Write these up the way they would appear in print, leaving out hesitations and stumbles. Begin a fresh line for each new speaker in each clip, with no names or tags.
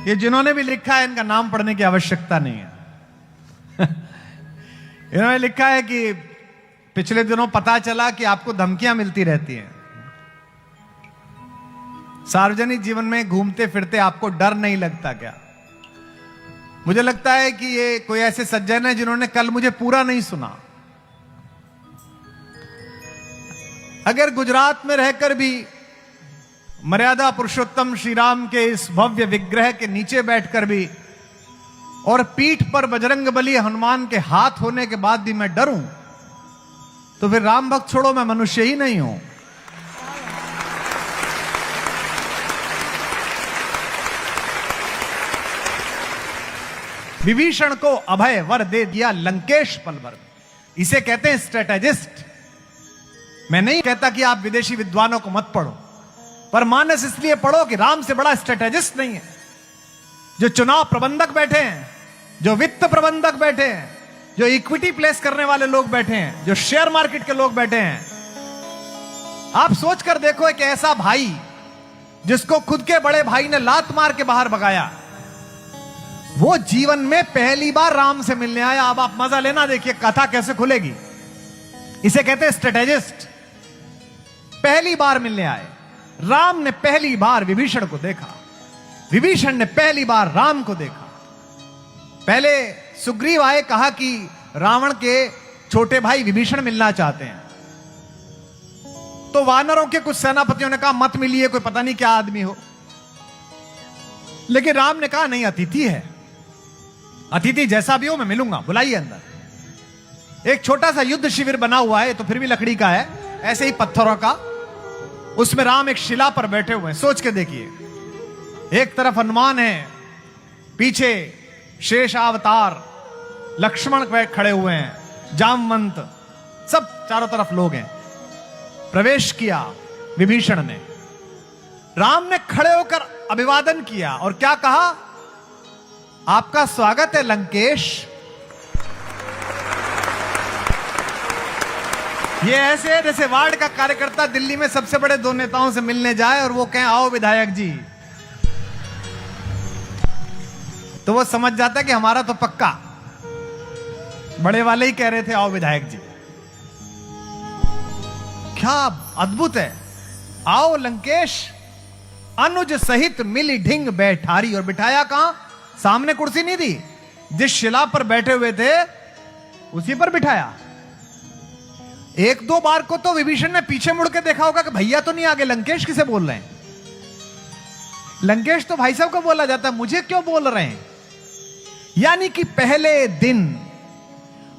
ये जिन्होंने भी लिखा है इनका नाम पढ़ने की आवश्यकता नहीं है। इन्होंने लिखा है कि पिछले दिनों पता चला कि आपको धमकियां मिलती रहती हैं। सार्वजनिक जीवन में घूमते फिरते आपको डर नहीं लगता क्या? मुझे लगता है कि ये कोई ऐसे सज्जन है जिन्होंने कल मुझे पूरा नहीं सुना। अगर गुजरात में रहकर भी मर्यादा पुरुषोत्तम श्री राम के इस भव्य विग्रह के नीचे बैठकर भी और पीठ पर बजरंगबली हनुमान के हाथ होने के बाद भी मैं डरूं, तो फिर राम भक्त छोड़ो, मैं मनुष्य ही नहीं हूं। विभीषण को अभय वर दे दिया लंकेश पल भर में। इसे कहते हैं स्ट्रेटेजिस्ट। मैं नहीं कहता कि आप विदेशी विद्वानों को मत पढ़ो, पर मानस इसलिए पढ़ो कि राम से बड़ा स्ट्रेटेजिस्ट नहीं है। जो चुनाव प्रबंधक बैठे हैं, जो वित्त प्रबंधक बैठे हैं, जो इक्विटी प्लेस करने वाले लोग बैठे हैं, जो शेयर मार्केट के लोग बैठे हैं, आप सोचकर देखो कि ऐसा भाई जिसको खुद के बड़े भाई ने लात मार के बाहर भगाया, वो जीवन में पहली बार राम से मिलने आया। अब आप मजा लेना, देखिए कथा कैसे खुलेगी। इसे कहते हैं स्ट्रेटेजिस्ट। पहली बार मिलने आए। राम ने पहली बार विभीषण को देखा, विभीषण ने पहली बार राम को देखा। पहले सुग्रीव आए, कहा कि रावण के छोटे भाई विभीषण मिलना चाहते हैं। तो वानरों के कुछ सेनापतियों ने कहा मत मिलिए, कोई पता नहीं क्या आदमी हो। लेकिन राम ने कहा नहीं, अतिथि है, अतिथि जैसा भी हो मैं मिलूंगा, बुलाइए अंदर। एक छोटा सा युद्ध शिविर बना हुआ है, तो फिर भी लकड़ी का है, ऐसे ही पत्थरों का। उसमें राम एक शिला पर बैठे हुए हैं। सोच के देखिए, एक तरफ हनुमान है, पीछे शेष अवतार लक्ष्मण खड़े हुए हैं, जामवंत, सब चारों तरफ लोग हैं। प्रवेश किया विभीषण ने, राम ने खड़े होकर अभिवादन किया और क्या कहा? आपका स्वागत है लंकेश। ये ऐसे है जैसे वार्ड का कार्यकर्ता दिल्ली में सबसे बड़े दो नेताओं से मिलने जाए और वो कहें आओ विधायक जी, तो वो समझ जाता है कि हमारा तो पक्का। बड़े वाले ही कह रहे थे आओ विधायक जी। क्या अद्भुत है। आओ लंकेश, अनुज सहित मिली ढिंग बैठारी। और बिठाया कहां? सामने कुर्सी नहीं दी, जिस शिला पर बैठे हुए थे उसी पर बिठाया। एक दो बार को तो विभीषण ने पीछे मुड़ के देखा होगा कि भैया तो नहीं आगे, लंकेश किसे बोल रहे हैं? लंकेश तो भाई साहब को बोला जाता है, मुझे क्यों बोल रहे हैं? यानी कि पहले दिन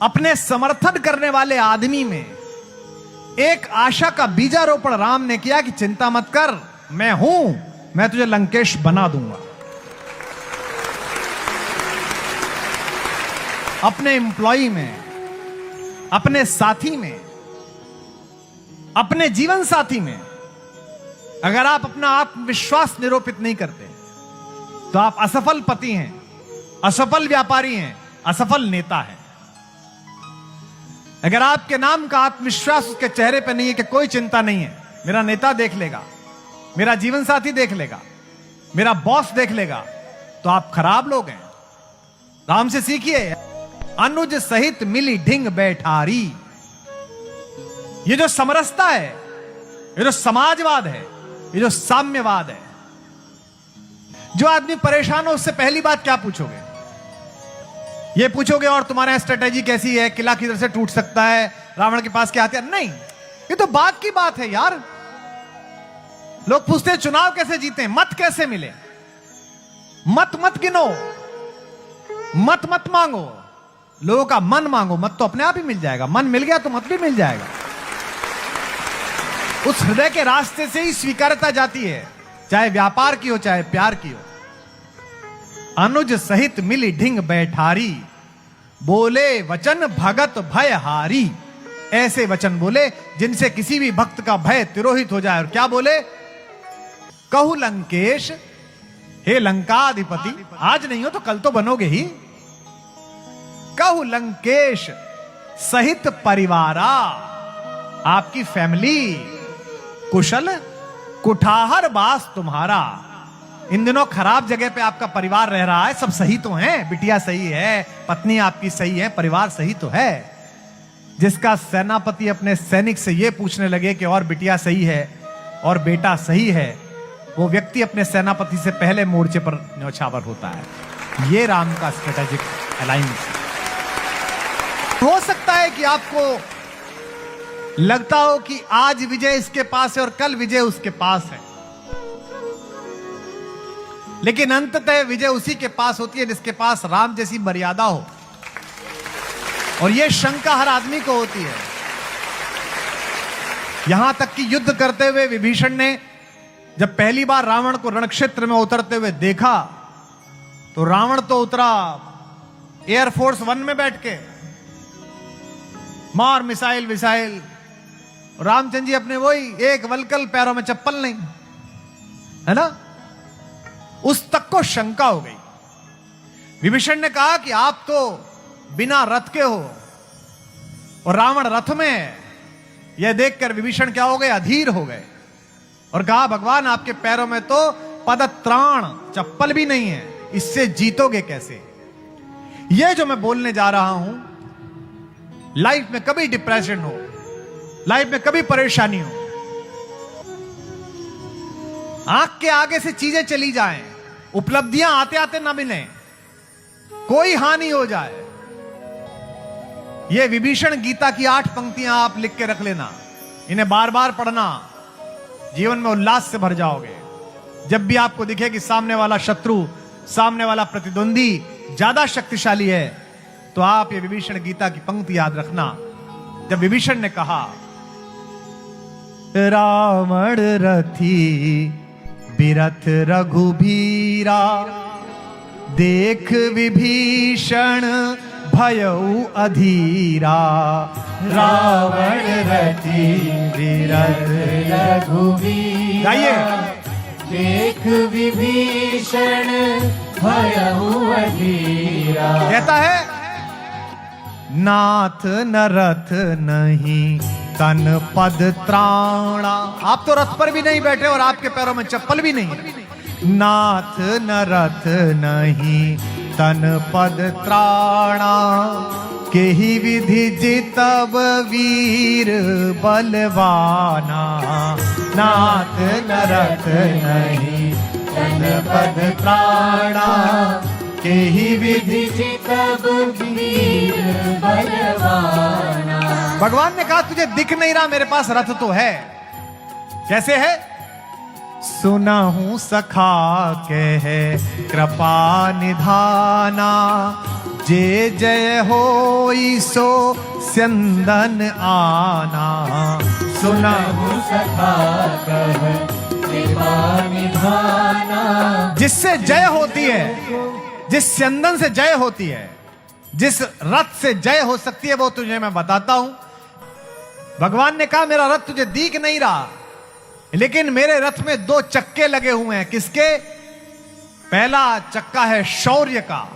अपने समर्थन करने वाले आदमी में एक आशा का बीजारोपण राम ने किया कि चिंता मत कर, मैं हूं, मैं तुझे लंकेश बना दूंगा। अपने एम्प्लॉई में, अपने साथी में, अपने जीवन साथी में अगर आप अपना आत्मविश्वास निरूपित नहीं करते तो आप असफल पति हैं, असफल व्यापारी हैं, असफल नेता हैं। अगर आपके नाम का आत्मविश्वास उसके चेहरे पर नहीं है कि कोई चिंता नहीं है, मेरा नेता देख लेगा, मेरा जीवन साथी देख लेगा, मेरा बॉस देख लेगा, तो आप खराब लोग हैं। राम से सीखिए। अनुज सहित मिली ढिंग बैठारी। ये जो समरसता है, ये जो समाजवाद है, ये जो साम्यवाद है, जो आदमी परेशान हो उससे पहली बात क्या पूछोगे? ये पूछोगे और तुम्हारा स्ट्रेटेजी कैसी है, किला किधर से टूट सकता है, रावण के पास क्या हथियार? नहीं, ये तो बात की बात है यार। लोग पूछते हैं चुनाव कैसे जीते, मत कैसे मिले। मत मत गिनो, मत मत मांगो, लोगों का मन मांगो। मत तो अपने आप ही मिल जाएगा, मन मिल गया तो मत भी मिल जाएगा। उस हृदय के रास्ते से ही स्वीकारता जाती है, चाहे व्यापार की हो चाहे प्यार की हो। अनुज सहित मिली ढिंग बैठारी, बोले वचन भगत भय हारी। ऐसे वचन बोले जिनसे किसी भी भक्त का भय तिरोहित हो जाए। और क्या बोले? कहु लंकेश, हे लंकाधिपति, आज नहीं हो तो कल तो बनोगे ही। कहु लंकेश सहित परिवारा, आपकी फैमिली कुशल, कुठाहर बास तुम्हारा। इन दिनों खराब जगह पे आपका परिवार रह रहा है, सब सही तो है, बिटिया सही है, पत्नी आपकी सही है, परिवार सही तो है। जिसका सेनापति अपने सैनिक से यह पूछने लगे कि और बिटिया सही है और बेटा सही है, वो व्यक्ति अपने सेनापति से पहले मोर्चे पर न्यौछावर होता है। ये राम का स्ट्रेटेजिक अलायंस। हो सकता है कि आपको लगता हो कि आज विजय इसके पास है और कल विजय उसके पास है, लेकिन अंततः विजय उसी के पास होती है जिसके पास राम जैसी मर्यादा हो। और यह शंका हर आदमी को होती है। यहां तक कि युद्ध करते हुए विभीषण ने जब पहली बार रावण को रणक्षेत्र में उतरते हुए देखा, तो रावण तो उतरा एयरफोर्स 1 में बैठ के, मार मिसाइल विसाइल। रामचंद्र जी अपने वही एक वलकल, पैरों में चप्पल नहीं, है ना। उस तक को शंका हो गई। विभीषण ने कहा कि आप तो बिना रथ के हो और रावण रथ में है। यह देखकर विभीषण क्या हो गए, अधीर हो गए और कहा भगवान आपके पैरों में तो पदत्राण चप्पल भी नहीं है, इससे जीतोगे कैसे। यह जो मैं बोलने जा रहा हूं, लाइफ में कभी डिप्रेशन हो, लाइफ में कभी परेशानी हो, आंख के आगे से चीजें चली जाएं, उपलब्धियां आते आते ना मिलें, कोई हानि हो जाए, यह विभीषण गीता की 8 पंक्तियां आप लिख के रख लेना, इन्हें बार बार पढ़ना, जीवन में उल्लास से भर जाओगे। जब भी आपको दिखे कि सामने वाला शत्रु, सामने वाला प्रतिद्वंदी ज्यादा शक्तिशाली है, तो आप ये विभीषण गीता की पंक्ति याद रखना। जब विभीषण ने कहा रावण रथी बिरथ रघुबीरा, देख विभीषण भयउ अधीरा।
रावण रथी बिरथ रघुबीरा,
गाइए।
देख विभीषण भयउ अधीरा।
कहता है नाथ न रथ नहीं तन पद त्राणा। आप तो रथ पर भी नहीं बैठे और आपके पैरों में चप्पल भी नहीं है। नाथ न रथ नहीं तन पद त्राणा, केहि विधि जितब वीर बलवाना। नाथ न रथ नहीं तन पद त्राणा, केहि विधि
जितब वीर बलवाना।
भगवान ने कहा तुझे दिख नहीं रहा, मेरे पास रथ तो है। कैसे है? सुना हूं सखा कह कृपा निधाना, जे जय होई सो स्यंदन आना।
सुना हूं सखा कह कृपा निधाना,
जिससे जय होती है, जिस स्यंदन से जय होती है, जिस रथ से जय हो सकती है, वो तुझे मैं बताता हूं। भगवान ने कहा मेरा रथ तुझे दिख नहीं रहा, लेकिन मेरे रथ में 2 चक्के लगे हुए हैं। किसके? पहला चक्का है शौर्य का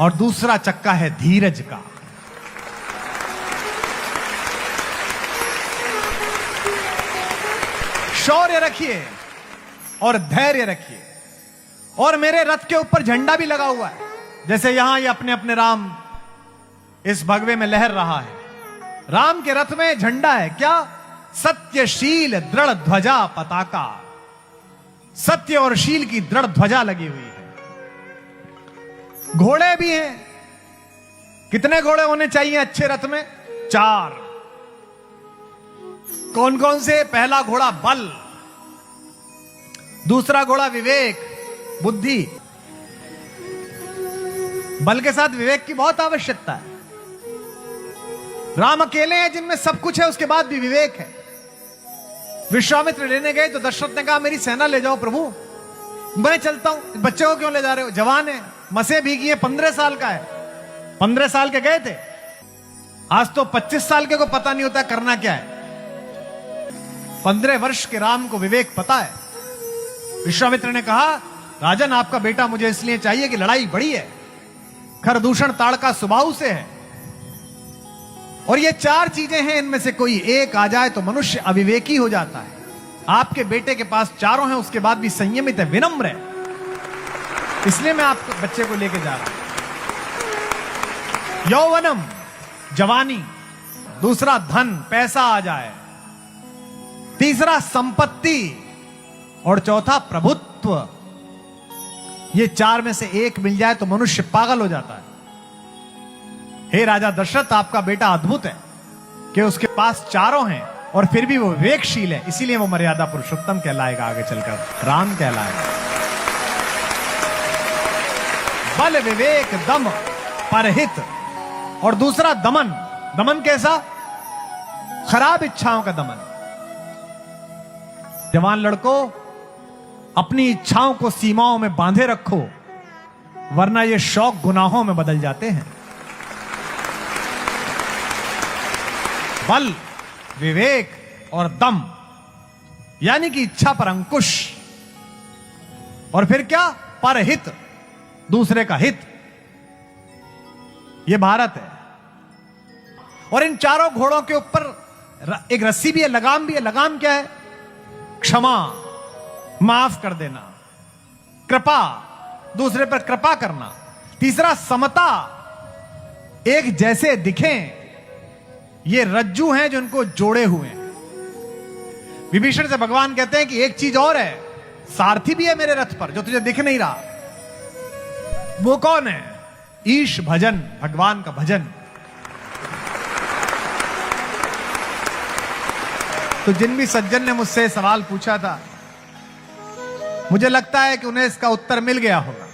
और दूसरा चक्का है धीरज का। शौर्य रखिए और धैर्य रखिए। और मेरे रथ के ऊपर झंडा भी लगा हुआ है, जैसे यहां ये अपने अपने राम इस भगवे में लहर रहा है। राम के रथ में झंडा है क्या? सत्यशील दृढ़ ध्वजा पताका। सत्य और शील की दृढ़ ध्वजा लगी हुई है। घोड़े भी हैं। कितने घोड़े होने चाहिए अच्छे रथ में? 4। कौन कौन से? पहला घोड़ा बल, दूसरा घोड़ा विवेक बुद्धि। बल के साथ विवेक की बहुत आवश्यकता है। राम अकेले हैं जिनमें सब कुछ है, उसके बाद भी विवेक है। विश्वामित्र लेने गए तो दशरथ ने कहा मेरी सेना ले जाओ प्रभु, मैं चलता हूं। बच्चे को क्यों ले जा रहे हो? जवान है, मसे भीगी है, 15 साल का है। 15 साल के गए थे, आज तो 25 साल के को पता नहीं होता करना क्या है। 15 वर्ष के राम को विवेक पता है। विश्वामित्र ने कहा राजन आपका बेटा मुझे इसलिए चाहिए कि लड़ाई बड़ी है, खरदूषण ताड़का स्वभाव से है, और ये 4 चीजें हैं, इनमें से कोई एक आ जाए तो मनुष्य अविवेकी हो जाता है। आपके बेटे के पास चारों हैं, उसके बाद भी संयमित है, विनम्र है। इसलिए मैं आपको बच्चे को लेके जा रहा हूं। यौवनम, जवानी। दूसरा धन, पैसा आ जाए। तीसरा संपत्ति। और चौथा प्रभुत्व। ये चार में से एक मिल जाए तो मनुष्य पागल हो जाता है। हे राजा दशरथ, आपका बेटा अद्भुत है कि उसके पास चारों हैं और फिर भी वो विवेकशील है, इसीलिए वो मर्यादा पुरुषोत्तम कहलाएगा, आगे चलकर राम कहलाएगा। बल, विवेक, दम, परहित। और दूसरा दमन। दमन कैसा? खराब इच्छाओं का दमन। जवान लड़कों, अपनी इच्छाओं को सीमाओं में बांधे रखो, वरना ये शौक गुनाहों में बदल जाते हैं। बल, विवेक और दम, यानी कि इच्छा पर अंकुश। और फिर क्या? परहित, दूसरे का हित। यह भारत है। और इन चारों घोड़ों के ऊपर एक रस्सी भी है, लगाम भी है। लगाम क्या है? क्षमा, माफ कर देना, कृपा, दूसरे पर कृपा करना। तीसरा समता, एक जैसे दिखें। ये रज्जू हैं जो इनको जोड़े हुए हैं। विभीषण से भगवान कहते हैं कि एक चीज और है, सारथी भी है मेरे रथ पर जो तुझे दिख नहीं रहा। वो कौन है? ईश भजन, भगवान का भजन। तो जिन भी सज्जन ने मुझसे सवाल पूछा था, मुझे लगता है कि उन्हें इसका उत्तर मिल गया होगा।